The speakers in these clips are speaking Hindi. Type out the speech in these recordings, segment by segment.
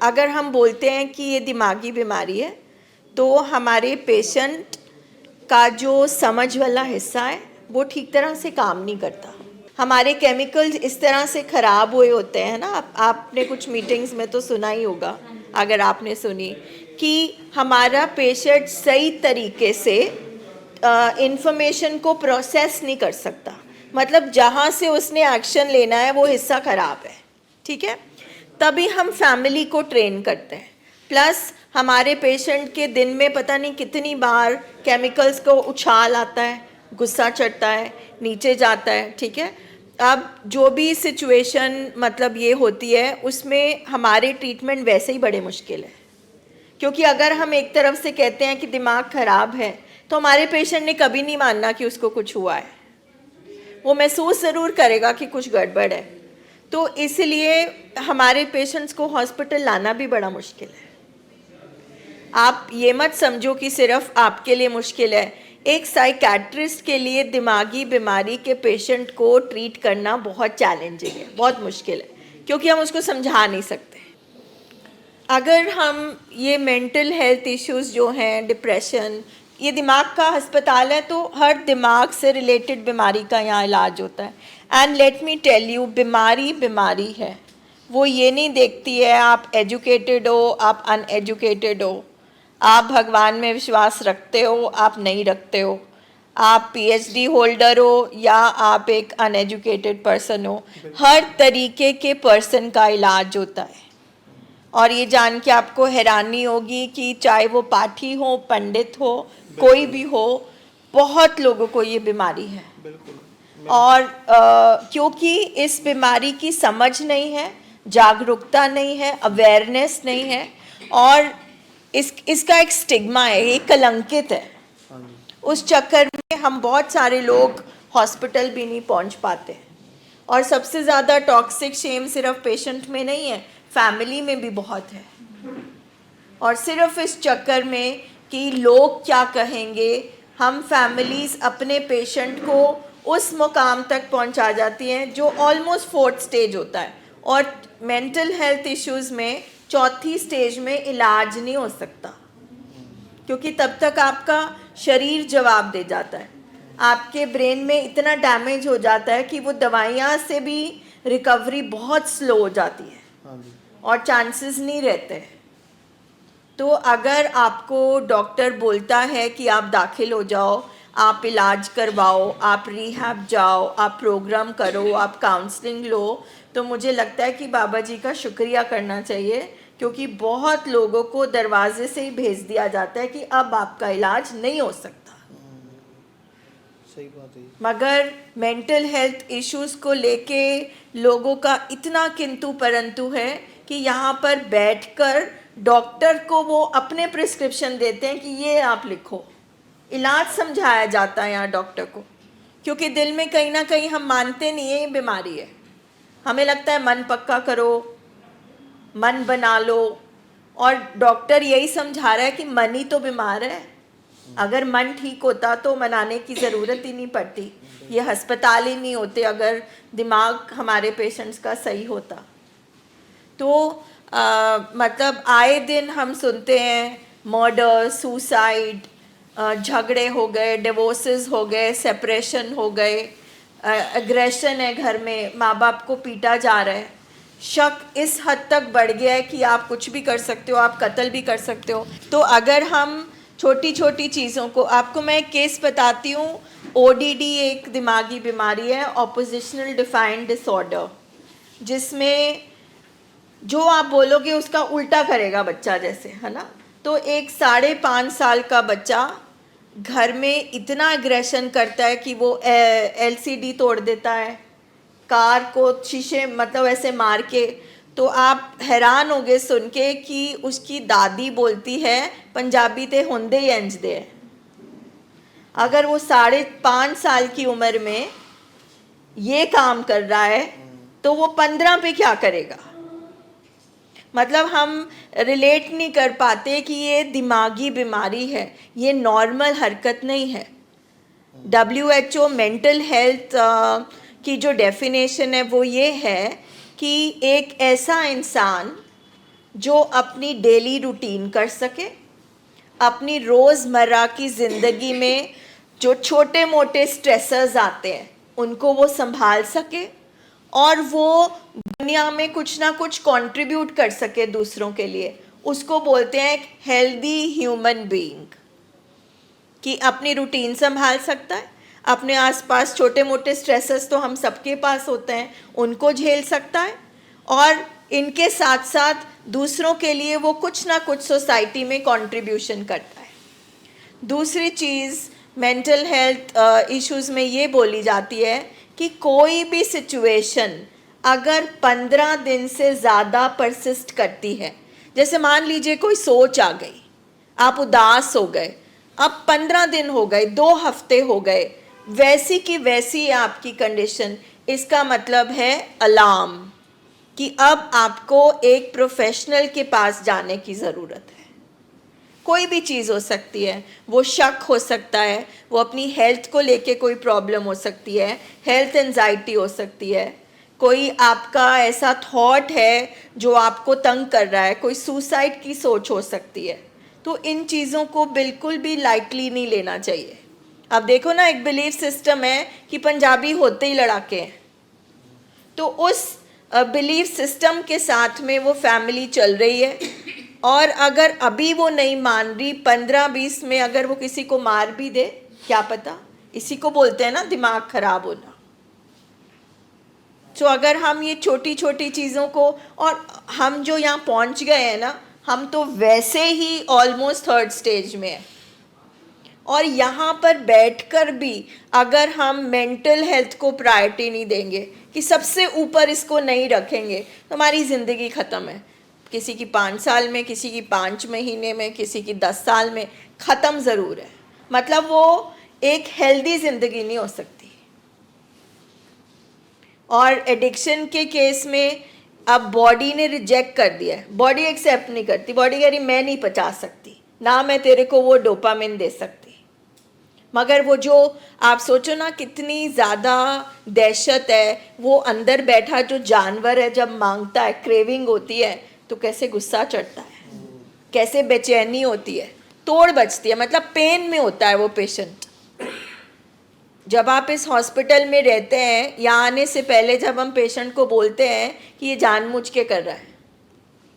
अगर हम बोलते हैं कि ये दिमागी बीमारी है तो हमारे पेशेंट का जो समझ वाला हिस्सा है वो ठीक तरह से काम नहीं करता। हमारे केमिकल्स इस तरह से ख़राब हुए होते हैं ना, आपने कुछ मीटिंग्स में तो सुना ही होगा, अगर आपने सुनी, कि हमारा पेशेंट सही तरीके से इंफॉर्मेशन को प्रोसेस नहीं कर सकता। मतलब जहाँ से उसने एक्शन लेना है वो हिस्सा ख़राब है, ठीक है। तभी हम फैमिली को ट्रेन करते हैं। प्लस हमारे पेशेंट के दिन में पता नहीं कितनी बार केमिकल्स को उछाल आता है, गुस्सा चढ़ता है, नीचे जाता है, ठीक है। अब जो भी सिचुएशन मतलब ये होती है उसमें हमारे ट्रीटमेंट वैसे ही बड़े मुश्किल है, क्योंकि अगर हम एक तरफ से कहते हैं कि दिमाग ख़राब है तो हमारे पेशेंट ने कभी नहीं मानना कि उसको कुछ हुआ है, वो महसूस ज़रूर करेगा कि कुछ गड़बड़ है। तो इसलिए हमारे पेशेंट्स को हॉस्पिटल लाना भी बड़ा मुश्किल है। आप ये मत समझो कि सिर्फ आपके लिए मुश्किल है, एक साइकेट्रिस्ट के लिए दिमागी बीमारी के पेशेंट को ट्रीट करना बहुत चैलेंजिंग है, बहुत मुश्किल है, क्योंकि हम उसको समझा नहीं सकते। अगर हम ये मेंटल हेल्थ इश्यूज जो हैं, डिप्रेशन, ये दिमाग का अस्पताल है तो हर दिमाग से रिलेटेड बीमारी का यहाँ इलाज होता है। And let me tell you, बीमारी बीमारी है, वो ये नहीं देखती है आप एजुकेटेड हो, आप अनएजुकेटेड हो, आप भगवान में विश्वास रखते हो, आप नहीं रखते हो, आप पीएचडी होल्डर हो या आप एक अनएजुकेटेड पर्सन हो, हर तरीके के पर्सन का इलाज होता है। और ये जान के आपको हैरानी होगी कि चाहे वो पाठी हो, पंडित हो, कोई भी हो, बहुत लोगों को ये बीमारी है। और क्योंकि इस बीमारी की समझ नहीं है, जागरूकता नहीं है, अवेयरनेस नहीं है, और इसका एक स्टिग्मा है, ये कलंकित है। उस चक्कर में हम बहुत सारे लोग हॉस्पिटल भी नहीं पहुंच पाते। और सबसे ज़्यादा टॉक्सिक शेम सिर्फ पेशेंट में नहीं है, फैमिली में भी बहुत है। और सिर्फ इस चक्कर में कि लोग क्या कहेंगे, हम फैमिलीज़ अपने पेशेंट को उस मुकाम तक पहुंचा जाती हैं जो ऑलमोस्ट 4th स्टेज होता है। और मेंटल हेल्थ इश्यूज़ में 4थी स्टेज में इलाज नहीं हो सकता, क्योंकि तब तक आपका शरीर जवाब दे जाता है, आपके ब्रेन में इतना डैमेज हो जाता है कि वो दवाइयाँ से भी रिकवरी बहुत स्लो हो जाती है और चांसेस नहीं रहते। तो अगर आपको डॉक्टर बोलता है कि आप दाखिल हो जाओ, आप इलाज करवाओ, आप रिहैब जाओ, आप प्रोग्राम करो, आप काउंसलिंग लो, तो मुझे लगता है कि बाबा जी का शुक्रिया करना चाहिए, क्योंकि बहुत लोगों को दरवाजे से ही भेज दिया जाता है कि अब आपका इलाज नहीं हो सकता। सही बात है। मगर मेंटल हेल्थ इश्यूज़ को लेके लोगों का इतना किंतु परंतु है कि यहाँ पर बैठकर डॉक्टर को वो अपने प्रिस्क्रिप्शन देते हैं कि ये आप लिखो। इलाज समझाया जाता है यहाँ डॉक्टर को, क्योंकि दिल में कहीं ना कहीं हम मानते नहीं है ये बीमारी है। हमें लगता है मन पक्का करो, मन बना लो, और डॉक्टर यही समझा रहा है कि मन ही तो बीमार है। अगर मन ठीक होता तो मनाने की ज़रूरत ही नहीं पड़ती, ये अस्पताल ही नहीं होते अगर दिमाग हमारे पेशेंट्स का सही होता। तो मतलब आए दिन हम सुनते हैं मर्डर, सुसाइड, झगड़े हो गए, डिवोर्सेस हो गए, सेपरेशन हो गए, एग्रेशन है घर में, माँ बाप को पीटा जा रहा है। शक इस हद तक बढ़ गया है कि आप कुछ भी कर सकते हो, आप कत्ल भी कर सकते हो। तो अगर हम छोटी छोटी चीज़ों को, आपको मैं एक केस बताती हूँ। ODD एक दिमागी बीमारी है, ऑपोजिशनल डिफाइंड डिसऑर्डर, जिसमें जो आप बोलोगे उसका उल्टा करेगा बच्चा, जैसे, है ना। तो एक 5.5 साल का बच्चा घर में इतना एग्रेशन करता है कि वो LCD तोड़ देता है, कार को शीशे मतलब ऐसे मार के। तो आप हैरान होगे सुन के कि उसकी दादी बोलती है पंजाबी ते होंदे ही इंज दे। अगर वो 5.5 साल की उम्र में ये काम कर रहा है तो वो 15 पे क्या करेगा। मतलब हम रिलेट नहीं कर पाते कि ये दिमागी बीमारी है, ये नॉर्मल हरकत नहीं है। WHO मेंटल हेल्थ की जो डेफिनेशन है वो ये है कि एक ऐसा इंसान जो अपनी डेली रूटीन कर सके, अपनी रोज़मर्रा की ज़िंदगी में जो छोटे मोटे स्ट्रेसर्स आते हैं उनको वो संभाल सके और वो दुनिया में कुछ ना कुछ कंट्रीब्यूट कर सके दूसरों के लिए, उसको बोलते हैं एक हेल्दी ह्यूमन बीइंग। कि अपनी रूटीन संभाल सकता है, अपने आसपास छोटे मोटे स्ट्रेसेस तो हम सबके पास होते हैं, उनको झेल सकता है, और इनके साथ साथ दूसरों के लिए वो कुछ ना कुछ सोसाइटी में कंट्रीब्यूशन करता है। दूसरी चीज़ मेंटल हेल्थ इश्यूज़ में ये बोली जाती है कि कोई भी सिचुएशन अगर 15 दिन से ज़्यादा परसिस्ट करती है, जैसे मान लीजिए कोई सोच आ गई, आप उदास हो गए, अब 15 दिन हो गए, 2 हफ्ते हो गए, वैसी की वैसी आपकी कंडीशन, इसका मतलब है अलार्म कि अब आपको एक प्रोफेशनल के पास जाने की ज़रूरत है। कोई भी चीज़ हो सकती है, वो शक हो सकता है, वो अपनी हेल्थ को लेके कोई प्रॉब्लम हो सकती है, हेल्थ एंजाइटी हो सकती है, कोई आपका ऐसा थॉट है जो आपको तंग कर रहा है, कोई सुसाइड की सोच हो सकती है। तो इन चीज़ों को बिल्कुल भी लाइटली नहीं लेना चाहिए। अब देखो ना, एक बिलीफ सिस्टम है कि पंजाबी होते ही लड़ाके हैं, तो उस बिलीफ सिस्टम के साथ में वो फैमिली चल रही है, और अगर अभी वो नहीं मान रही, 15-20 में अगर वो किसी को मार भी दे, क्या पता। इसी को बोलते हैं ना दिमाग खराब होना। तो अगर हम ये छोटी छोटी चीज़ों को, और हम जो यहाँ पहुँच गए हैं ना, हम तो वैसे ही ऑलमोस्ट 3rd स्टेज में हैं, और यहाँ पर बैठकर भी अगर हम मेंटल हेल्थ को प्रायोरिटी नहीं देंगे, कि सबसे ऊपर इसको नहीं रखेंगे, तो हमारी ज़िंदगी ख़त्म है। किसी की 5 साल में, किसी की 5 महीने में, किसी की 10 साल में, ख़त्म ज़रूर है। मतलब वो एक हेल्दी ज़िंदगी नहीं हो सकती। और एडिक्शन के केस में अब बॉडी ने रिजेक्ट कर दिया है, बॉडी एक्सेप्ट नहीं करती, बॉडी कह रही मैं नहीं पचा सकती, ना मैं तेरे को वो डोपामिन दे सकती। मगर वो जो आप सोचो ना कितनी ज़्यादा दहशत है, वो अंदर बैठा जो जानवर है जब मांगता है, क्रेविंग होती है, तो कैसे गुस्सा चढ़ता है, कैसे बेचैनी होती है, तोड़ बचती है, मतलब पेन में होता है वो पेशेंट। जब आप इस हॉस्पिटल में रहते हैं, यहाँ आने से पहले जब हम पेशेंट को बोलते हैं कि ये जानबूझ के कर रहा है,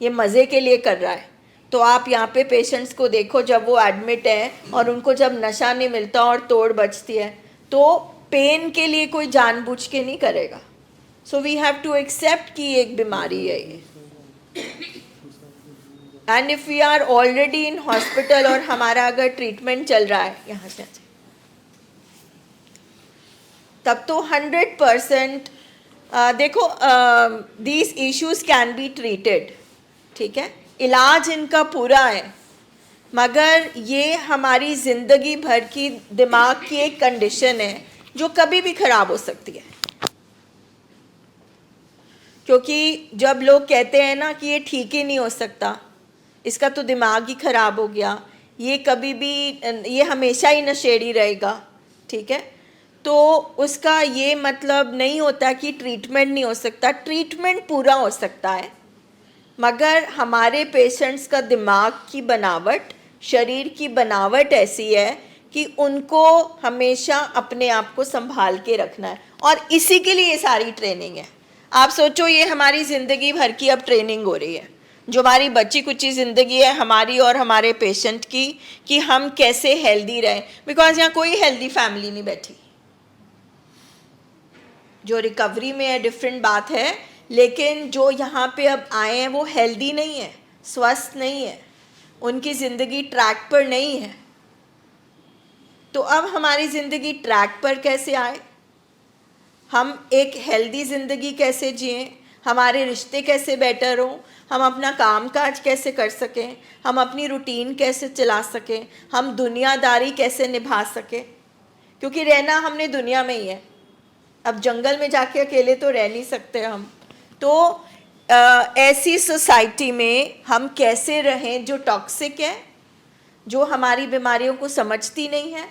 ये मज़े के लिए कर रहा है, तो आप यहाँ पे पेशेंट्स को देखो जब वो एडमिट हैं और उनको जब नशा नहीं मिलता और तोड़ बचती है, तो पेन के लिए कोई जानबूझ के नहीं करेगा। So we have to accept कि एक बीमारी है ये। And if we are already in hospital और हमारा अगर ट्रीटमेंट चल रहा है, यहाँ से तब तो 100% देखो these issues can be treated, ठीक है, इलाज इनका पूरा है, मगर ये हमारी ज़िंदगी भर की दिमाग की एक कंडीशन है जो कभी भी ख़राब हो सकती है। क्योंकि जब लोग कहते हैं ना कि ये ठीक ही नहीं हो सकता, इसका तो दिमाग ही ख़राब हो गया, ये कभी भी, ये हमेशा ही नशेड़ी रहेगा, ठीक है, तो उसका ये मतलब नहीं होता कि ट्रीटमेंट नहीं हो सकता। ट्रीटमेंट पूरा हो सकता है, मगर हमारे पेशेंट्स का दिमाग की बनावट, शरीर की बनावट ऐसी है कि उनको हमेशा अपने आप को संभाल के रखना है, और इसी के लिए ये सारी ट्रेनिंग है। आप सोचो, ये हमारी ज़िंदगी भर की अब ट्रेनिंग हो रही है, जो हमारी बची कुची ज़िंदगी है हमारी और हमारे पेशेंट की, कि हम कैसे हेल्दी रहें। बिकॉज यहाँ कोई हेल्दी फैमिली नहीं बैठी। जो रिकवरी में है डिफरेंट बात है, लेकिन जो यहाँ पे अब आए हैं वो हेल्दी नहीं है, स्वस्थ नहीं है, उनकी ज़िंदगी ट्रैक पर नहीं है। तो अब हमारी ज़िंदगी ट्रैक पर कैसे आए, हम एक हेल्दी ज़िंदगी कैसे जिएं, हमारे रिश्ते कैसे बेटर हों, हम अपना काम काज कैसे कर सकें, हम अपनी रूटीन कैसे चला सकें, हम दुनियादारी कैसे निभा सकें, क्योंकि रहना हमने दुनिया में ही है। अब जंगल में जाके अकेले तो रह नहीं सकते हम। तो ऐसी सोसाइटी में हम कैसे रहें जो टॉक्सिक है, जो हमारी बीमारियों को समझती नहीं है,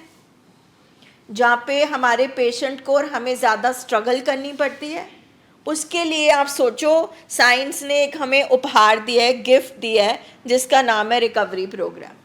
जहाँ पे हमारे पेशेंट को और हमें ज़्यादा स्ट्रगल करनी पड़ती है, उसके लिए आप सोचो, साइंस ने एक हमें उपहार दिया है, गिफ्ट दिया है, जिसका नाम है रिकवरी प्रोग्राम।